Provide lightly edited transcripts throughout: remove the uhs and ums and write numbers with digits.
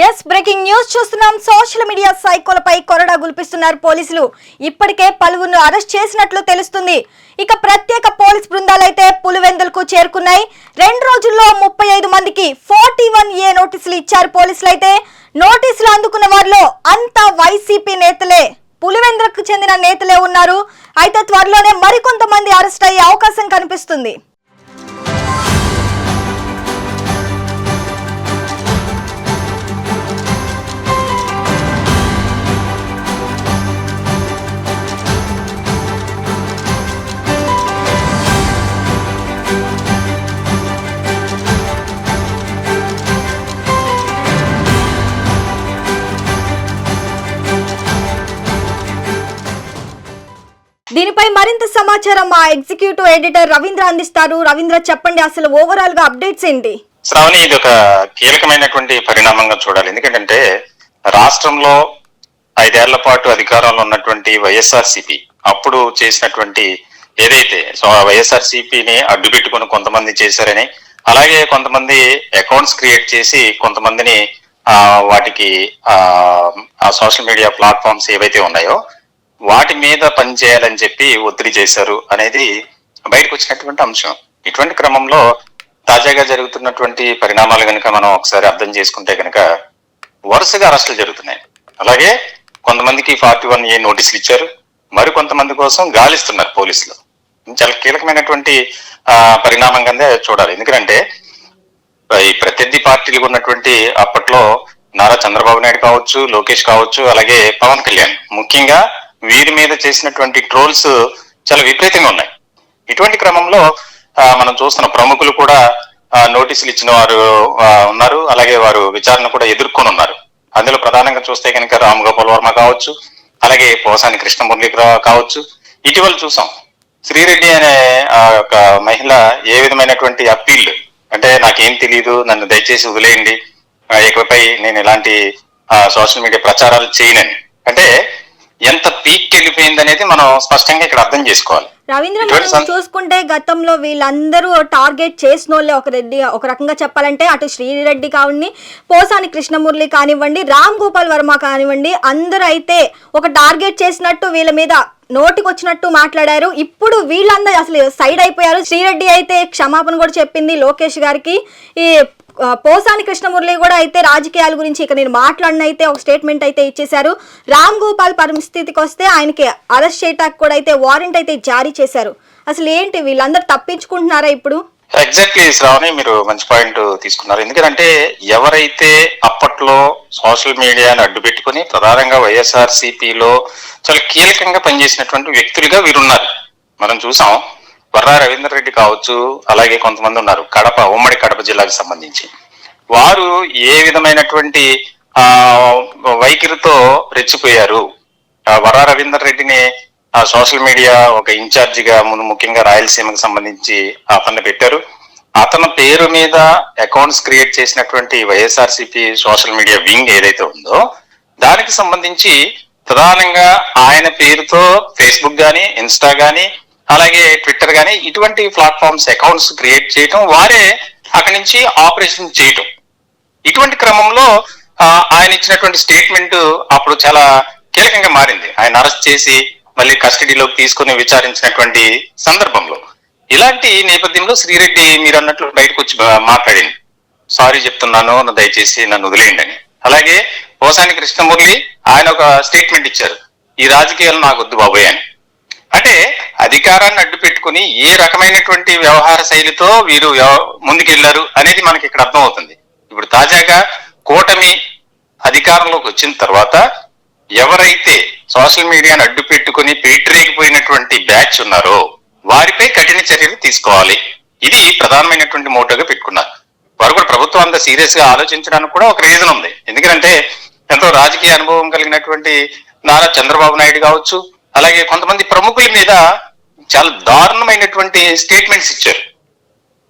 Yes breaking news చూస్తున్నాం. Social media సైకోలపై కొరడా గుల్పిస్తున్నారు పోలీసులు. ఇప్పటికే పలువురిని అరెస్ట్ చేసినట్లు తెలుస్తుంది. ఇక ప్రత్యేక పోలీస్ బృందాలైతే పులివెందులకు చేరుకున్నాయి. 2 రోజుల్లో 35 మందికి 41A నోటీసులు ఇచ్చారు పోలీసులైతే. నోటీసులు అందుకున్న వారిలో అంతా వైసీపీ నేతలే, పులివెందులకు చెందిన నేతలే ఉన్నారు. అయితే త్వరలోనే మరికొంతమంది అరెస్ట్ అయ్యే అవకాశం కనిపిస్తుంది. దీనిపై మరింత సమాచారం మా ఎగ్జిక్యూటివ్ ఎడిటర్ రవీంద్ర అందిస్తారు. రవీంద్ర, చెప్పండి, అసలు ఓవరాల్ గా అప్డేట్స్ ఏంటి? శ్రావణి, ఇది ఒక కీలకమైనటువంటి పరిణామంగా చూడాలి. ఎందుకంటే రాష్ట్రంలో 5 ఏళ్ల పాటు అధికారంలో ఉన్నటువంటి వైఎస్ఆర్సీపీ అప్పుడు చేసినటువంటి ఏదైతే వైఎస్ఆర్సీపీని అడ్డు పెట్టుకుని కొంతమంది చేశారని, అలాగే కొంతమంది అకౌంట్స్ క్రియేట్ చేసి కొంతమందిని వాటికి ఆ సోషల్ మీడియా ప్లాట్ఫామ్స్ ఏవైతే ఉన్నాయో వాటి మీద పనిచేయాలని చెప్పి ఒత్తిడి చేశారు అనేది బయటకు వచ్చినటువంటి అంశం. ఇటువంటి క్రమంలో తాజాగా జరుగుతున్నటువంటి పరిణామాలు కనుక మనం ఒకసారి అర్థం చేసుకుంటే కనుక వరుసగా అరెస్టులు జరుగుతున్నాయి. అలాగే కొంతమందికి 41A నోటీసులు ఇచ్చారు, మరి కొంతమంది కోసం గాలిస్తున్నారు పోలీసులు. చాలా కీలకమైనటువంటి పరిణామం కింద చూడాలి. ఎందుకంటే ఈ ప్రత్యర్థి పార్టీలు ఉన్నటువంటి అప్పట్లో నారా చంద్రబాబు నాయుడు కావచ్చు, లోకేష్ కావచ్చు, అలాగే పవన్ కళ్యాణ్, ముఖ్యంగా వీరి మీద చేసినటువంటి ట్రోల్స్ చాలా విపరీతంగా ఉన్నాయి. ఇటువంటి క్రమంలో మనం చూస్తున్న ప్రముఖులు కూడా నోటీసులు ఇచ్చిన వారు ఉన్నారు, అలాగే వారు విచారణ కూడా ఎదుర్కొని ఉన్నారు. అందులో ప్రధానంగా చూస్తే కనుక రామ్ గోపాల్ వర్మ కావచ్చు, అలాగే పోసాని కృష్ణమురళి కావచ్చు. ఇటీవల చూసాం శ్రీరెడ్డి అనే ఒక మహిళ ఏ విధమైనటువంటి అప్పీల్ అంటే, నాకేం తెలియదు, నన్ను దయచేసి వదిలేయండి, ఇకపై నేను ఇలాంటి సోషల్ మీడియా ప్రచారాలు చేయనని, అంటే ఎంత పీక్ వెళ్ళిపోయింది అనేది మనం స్పష్టంగా ఇక్కడ అర్థం చేసుకోవాలి. రవీంద్ర, మనం చూసుకుంటే గతంలో వీళ్ళందరూ టార్గెట్ చేసిన వాళ్ళే. ఒక రకంగా చెప్పాలంటే అటు శ్రీరెడ్డి కానివ్వండి, పోసాని కృష్ణమురళి కానివ్వండి, రామ్ గోపాల్ వర్మ కానివ్వండి, అందరూ అయితే ఒక టార్గెట్ చేసినట్టు వీళ్ళ మీద నోటికి వచ్చినట్టు మాట్లాడారు. ఇప్పుడు వీళ్ళందరూ అసలు సైడ్ అయిపోయారు. శ్రీరెడ్డి అయితే క్షమాపణ కూడా చెప్పింది లోకేష్ గారికి. ఈ పోసాని కృష్ణమురళి కూడా అయితే రాజకీయాల గురించి ఇక నేను మాట్లాడిన అయితే ఒక స్టేట్మెంట్ అయితే ఇచ్చేశారు. రామ్ గోపాల్ పరిస్థితికి వస్తే ఆయనకి అరెస్ట్ చేయడానికి కూడా అయితే వారెంట్ అయితే జారీ చేశారు. అసలు ఏంటి, వీళ్ళందరూ తప్పించుకుంటున్నారా ఇప్పుడు? ఎగ్జాక్ట్లీ శ్రావణి, మీరు మంచి పాయింట్ తీసుకున్నారు. ఎందుకంటే ఎవరైతే అప్పట్లో సోషల్ మీడియాని అడ్డు పెట్టుకుని ప్రధానంగా వైఎస్ఆర్సీపీలో చాలా కీలకంగా పనిచేసినటువంటి వ్యక్తులుగా వీరున్నారు. మనం చూసాం, వర్రా రవీందర్ రెడ్డి కావచ్చు, అలాగే కొంతమంది ఉన్నారు ఉమ్మడి కడప జిల్లాకు సంబంధించి. వారు ఏ విధమైనటువంటి వైఖరితో రెచ్చిపోయారు. వర్రా రవీందర్ రెడ్డిని సోషల్ మీడియా ఒక ఇన్ఛార్జిగా ముఖ్యంగా రాయలసీమకు సంబంధించి అతన్ని పెట్టారు. అతని పేరు మీద అకౌంట్స్ క్రియేట్ చేసినటువంటి వైఎస్ఆర్సీపీ సోషల్ మీడియా వింగ్ ఏదైతే ఉందో దానికి సంబంధించి ప్రధానంగా ఆయన పేరుతో ఫేస్బుక్ గానీ, ఇన్స్టా గానీ, అలాగే ట్విట్టర్ గానీ ఇటువంటి ప్లాట్ఫామ్స్ అకౌంట్స్ క్రియేట్ చేయటం, వారే అక్కడి నుంచి ఆపరేషన్ చేయటం. ఇటువంటి క్రమంలో ఆయన ఇచ్చినటువంటి స్టేట్మెంట్ అప్పుడు చాలా కీలకంగా మారింది. ఆయన అరెస్ట్ చేసి మళ్ళీ కస్టడీలోకి తీసుకుని విచారించినటువంటి సందర్భంలో ఇలాంటి నేపథ్యంలో శ్రీరెడ్డి మీరు అన్నట్లు బయటకు వచ్చి మాట్లాడింది, సారీ చెప్తున్నాను, దయచేసి నన్ను వదిలేయండి అని. అలాగే పోసాని కృష్ణమురళి ఆయన ఒక స్టేట్మెంట్ ఇచ్చారు, ఈ రాజకీయాలు నాకు వద్దు బాబోయ్ అని. అంటే అధికారాన్ని అడ్డు పెట్టుకుని ఏ రకమైనటువంటి వ్యవహార శైలితో వీరు ముందుకెళ్లారు అనేది మనకి ఇక్కడ అర్థం అవుతుంది. ఇప్పుడు తాజాగా కూటమి అధికారంలోకి వచ్చిన తర్వాత ఎవరైతే సోషల్ మీడియాను అడ్డు పెట్టుకుని పేటరేగిపోయినటువంటి బ్యాచ్ ఉన్నారో వారిపై కఠిన చర్యలు తీసుకోవాలి. ఇది ప్రధానమైనటువంటి మోటోగా పెట్టుకున్నారు. వారు కూడా ప్రభుత్వం అంత సీరియస్ గా ఆలోచించడానికి కూడా ఒక రీజన్ ఉంది. ఎందుకంటే ఎంతో రాజకీయ అనుభవం కలిగినటువంటి నారా చంద్రబాబు నాయుడు కావచ్చు, అలాగే కొంతమంది ప్రముఖుల మీద చాలా దారుణమైనటువంటి స్టేట్మెంట్స్ ఇచ్చారు.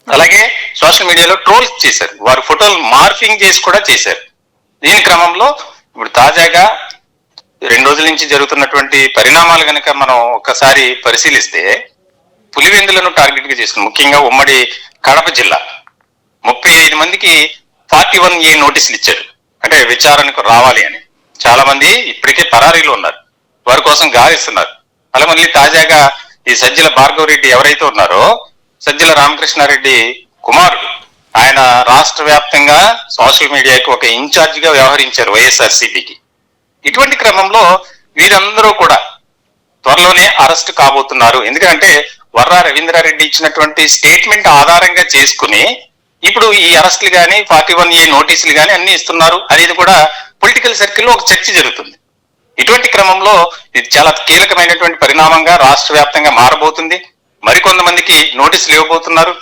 అలాగే సోషల్ మీడియాలో ట్రోల్స్ చేశారు, వారి ఫోటోలు మార్ఫింగ్ చేసి కూడా చేశారు. దీని క్రమంలో ఇప్పుడు తాజాగా 2 రోజుల నుంచి జరుగుతున్నటువంటి పరిణామాలు కనుక మనం ఒక్కసారి పరిశీలిస్తే పులివెందులను టార్గెట్ గా చేసుకుని ముఖ్యంగా ఉమ్మడి కడప జిల్లా 35 మందికి 41A నోటీసులు ఇచ్చారు. అంటే విచారణకు రావాలి అని. చాలా మంది ఇప్పటికే పరారీలో ఉన్నారు, వారి కోసం గాలిస్తున్నారు. అలా మళ్ళీ తాజాగా ఈ సజ్జల భార్గవ రెడ్డి ఎవరైతే ఉన్నారో, సజ్జల రామకృష్ణారెడ్డి కుమారుడు, ఆయన రాష్ట్ర వ్యాప్తంగా సోషల్ మీడియాకి ఒక ఇన్ఛార్జ్ గా వ్యవహరించారు వైఎస్ఆర్సీపీకి. ఇటువంటి క్రమంలో వీరందరూ కూడా త్వరలోనే అరెస్ట్ కాబోతున్నారు. ఎందుకంటే వర్రా రవీంద్రారెడ్డి ఇచ్చినటువంటి స్టేట్మెంట్ ఆధారంగా చేసుకుని ఇప్పుడు ఈ అరెస్టులు కానీ 41A నోటీసులు కానీ అన్ని ఇస్తున్నారు అనేది కూడా పొలిటికల్ సర్కిల్లో ఒక చర్చ జరుగుతుంది. ఇటువంటి క్రమంలో ఇది చాలా కీలకమైనటువంటి పరిణామంగా రాష్ట్ర వ్యాప్తంగా మారబోతుంది. మరికొంతమందికి నోటీసులు ఇవ్వబోతున్నారు.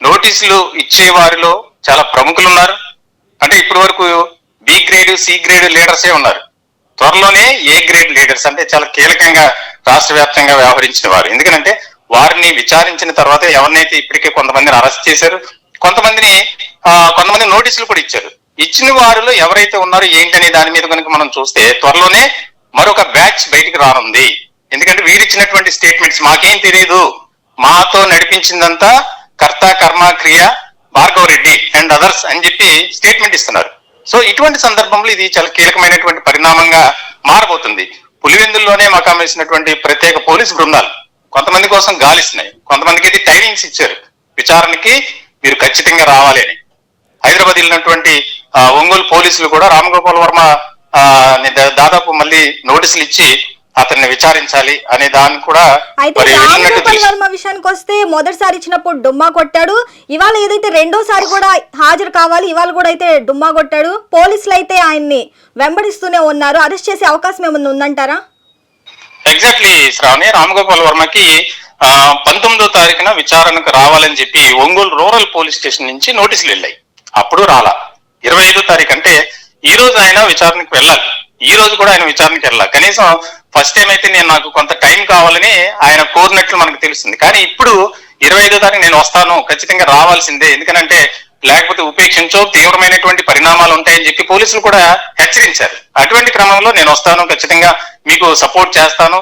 నోటీసులు ఇచ్చే వారిలో చాలా ప్రముఖులు ఉన్నారు. అంటే ఇప్పటి వరకు బి గ్రేడ్, సి గ్రేడ్ లీడర్సే ఉన్నారు. త్వరలోనే ఏ గ్రేడ్ లీడర్స్, అంటే చాలా కీలకంగా రాష్ట్ర వ్యాప్తంగా వ్యవహరించిన వారు. ఎందుకంటే వారిని విచారించిన తర్వాత ఎవరినైతే ఇప్పటికే కొంతమందిని అరెస్ట్ చేశారు, కొంతమంది నోటీసులు కూడా ఇచ్చారు. ఇచ్చిన వారిలో ఎవరైతే ఉన్నారో ఏంటనే దాని మీద కనుక మనం చూస్తే త్వరలోనే మరొక బ్యాచ్ బయటికి రానుంది. ఎందుకంటే వీరిచ్చినటువంటి స్టేట్మెంట్స్ మాకేం తెలియదు, మాతో నడిపించిందంతా కర్త కర్మ క్రియ భార్గవ రెడ్డి అండ్ అదర్స్ అని చెప్పి స్టేట్మెంట్ ఇస్తున్నారు. సో ఇటువంటి సందర్భంలో ఇది చాలా కీలకమైనటువంటి పరిణామంగా మారబోతుంది. పులివెందుల్లోనే మకాం వేసినటువంటి ప్రత్యేక పోలీస్ బృందాలు కొంతమంది కోసం గాలిస్తున్నాయి, కొంతమందికి అయితే టైమింగ్స్ ఇచ్చారు, విచారణకి మీరు ఖచ్చితంగా రావాలి అని. హైదరాబాద్ వెళ్ళినటువంటి ఒంగోలు పోలీసులు కూడా రామగోపాల్ వర్మ దాదాపు మళ్ళీ నోటీసులు ఇచ్చి అతన్ని విచారించాలి అనే దాన్ని కూడా. అయితే రామగోపాల్ వర్మ విషయానికి వస్తే మొదటిసారి ఇచ్చినప్పుడు డుమ్మా కొట్టాడు, ఇవాళ ఏదైతే రెండోసారి కూడా హాజరు కావాలి, ఇవాళ కూడా అయితే డుమ్మా కొట్టాడు. పోలీసులు అయితే ఆయన్ని వెంబడిస్తూనే ఉన్నారు. అరెస్ట్ చేసే అవకాశం ఏమన్నా ఉందంటారా? ఎగ్జాక్ట్లీ శ్రావణి, రామగోపాల్ వర్మకి 19వ తారీఖున విచారణకు రావాలని చెప్పి ఒంగోలు రూరల్ పోలీస్ స్టేషన్ నుంచి నోటీసులు వెళ్ళాయి. అప్పుడు రాలా. 25వ తారీఖు అంటే ఈ రోజు ఆయన విచారణకు వెళ్ళాలి. ఈ రోజు కూడా ఆయన విచారణకు వెళ్ళాలి. కనీసం ఫస్ట్ టైం అయితే నాకు కొంత టైం కావాలని ఆయన కోరినట్లు మనకు తెలుస్తుంది. కానీ ఇప్పుడు 25వ తారీఖు నేను వస్తాను, ఖచ్చితంగా రావాల్సిందే, ఎందుకంటే లేకపోతే ఉపేక్షించో తీవ్రమైనటువంటి పరిణామాలు ఉంటాయని చెప్పి పోలీసులు కూడా హెచ్చరించారు. అటువంటి క్రమంలో నేను వస్తాను, ఖచ్చితంగా మీకు సపోర్ట్ చేస్తాను,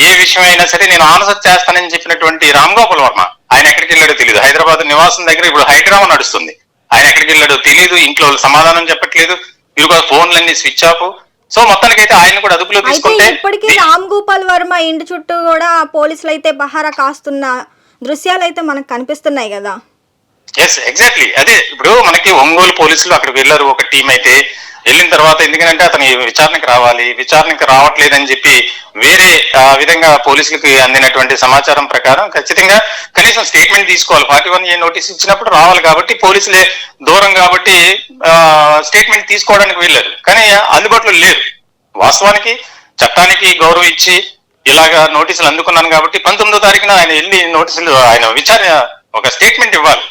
ఏ విషయం అయినా సరే నేను ఆన్సర్ చేస్తానని చెప్పినటువంటి రామగోపాల్ వర్మ ఆయన ఎక్కడికి వెళ్ళాడో తెలియదు. హైదరాబాద్ నివాసం దగ్గర ఇప్పుడు హైడ్రామా నడుస్తుంది. ఆయన ఎక్కడికి వెళ్ళాడో తెలియదు, ఇంట్లో సమాధానం చెప్పట్లేదు, ఇరుగు ఫోన్లన్నీ స్విచ్ ఆఫ్. సో మొత్తానికైతే ఆయన కూడా అదుపులో తీసుకుంటే ఇప్పటికీ రామ్ గోపాల్ వర్మ ఇంటి చుట్టూ కూడా పోలీసులు అయితే పహారా కాస్తున్న దృశ్యాలు అయితే మనకు కనిపిస్తున్నాయి కదా. ఎస్ ఎగ్జాక్ట్లీ అదే. ఇప్పుడు మనకి ఒంగోలు పోలీసులు అక్కడికి వెళ్ళారు, ఒక టీం అయితే వెళ్ళిన తర్వాత ఎందుకంటే అతని విచారణకు రావాలి, విచారణకు రావట్లేదని చెప్పి వేరే విధంగా పోలీసులకి అందినటువంటి సమాచారం ప్రకారం ఖచ్చితంగా కనీసం స్టేట్మెంట్ తీసుకోవాలి. 41A నోటీస్ ఇచ్చినప్పుడు రావాలి కాబట్టి పోలీసులే దూరం కాబట్టి స్టేట్మెంట్ తీసుకోవడానికి వెళ్ళారు, కానీ అందుబాటులో లేరు. వాస్తవానికి చట్టానికి గౌరవం ఇచ్చి ఇలాగా నోటీసులు అందుకున్నాను కాబట్టి 19వ తారీఖున ఆయన వెళ్ళి నోటీసులు ఆయన విచారణ ఒక స్టేట్మెంట్ ఇవ్వాలి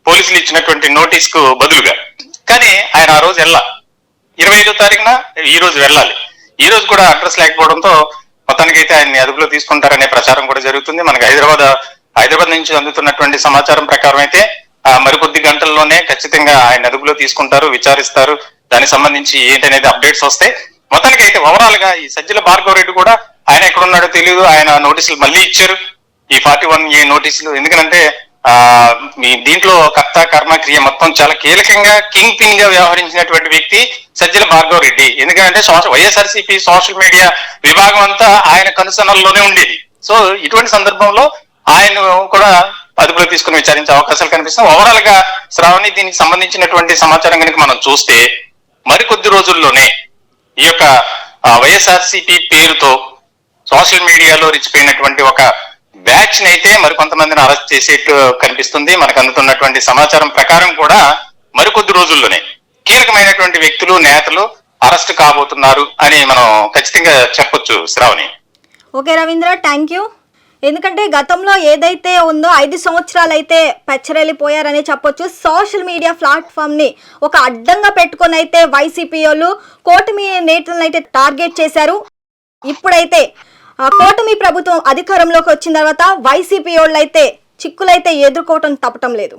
పోలీసులు ఇచ్చినటువంటి నోటీస్ కు బదులుగా. కానీ ఆయన ఆ రోజు వెళ్ళాలి. 25వ తారీఖున ఈ రోజు వెళ్ళాలి. ఈ రోజు కూడా అడ్రస్ లేకపోవడంతో మొత్తానికైతే ఆయన్ని అదుపులో తీసుకుంటారనే ప్రచారం కూడా జరుగుతుంది. మనకి హైదరాబాద్ నుంచి అందుతున్నటువంటి సమాచారం ప్రకారం అయితే మరికొద్ది గంటల్లోనే ఖచ్చితంగా ఆయన అదుపులో తీసుకుంటారు, విచారిస్తారు. దానికి సంబంధించి ఏంటనేది అప్డేట్స్ వస్తాయి. మొత్తానికైతే ఓవరాల్ గా ఈ సజ్జల భార్గవ రెడ్డి కూడా ఆయన ఎక్కడున్నాడో తెలియదు. ఆయన నోటీసులు మళ్ళీ ఇచ్చారు, ఈ 41A నోటీసులు. ఎందుకంటే మీ దీంట్లో కర్త కర్మ క్రియ మొత్తం చాలా కీలకంగా కింగ్ పిన్ గా వ్యవహరించినటువంటి వ్యక్తి సజ్జల భార్గవ రెడ్డి. ఎందుకంటే వైఎస్ఆర్సీపీ సోషల్ మీడియా విభాగం అంతా ఆయన కనుసనల్లోనే ఉండేది. సో ఇటువంటి సందర్భంలో ఆయన కూడా అదుపులో తీసుకుని విచారించే అవకాశాలు కనిపిస్తాయి. ఓవరాల్ గా శ్రావణి, దీనికి సంబంధించినటువంటి సమాచారం కనుక మనం చూస్తే మరికొద్ది రోజుల్లోనే ఈ యొక్క వైఎస్ఆర్సీపీ పేరుతో సోషల్ మీడియాలో రిచిపోయినటువంటి ఒక బ్యాచ్ అయితే మరికొంతమందిని అరెస్ట్ చేసేట్టు కనిపిస్తుంది. మనకు అందుతున్నటువంటి సమాచారం ప్రకారం కూడా మరికొద్ది రోజుల్లోనే కీలకమైనటువంటి వ్యక్తులు, నేతలు అరెస్ట్ కాబోతున్నారు అని మనం ఖచ్చితంగా చెప్పొచ్చు Shravani. Okay Ravindra, thank you. ఎందుకంటే గతంలో ఏదైతే ఉందో 5 సంవత్సరాలు అయితే పెచ్చరెళ్ళిపోయారని చెప్పొచ్చు. సోషల్ మీడియా ప్లాట్ఫామ్ ని ఒక అడ్డంగా పెట్టుకొని అయితే వైసీపీ వాళ్ళు కూటమి నేతలను అయితే టార్గెట్ చేశారు. ఇప్పుడైతే కూటమి ప్రభుత్వం అధికారంలోకి వచ్చిన తర్వాత వైసీపీ వాళ్ళు అయితే చిక్కులైతే ఎదుర్కోవటం తప్పటం లేదు.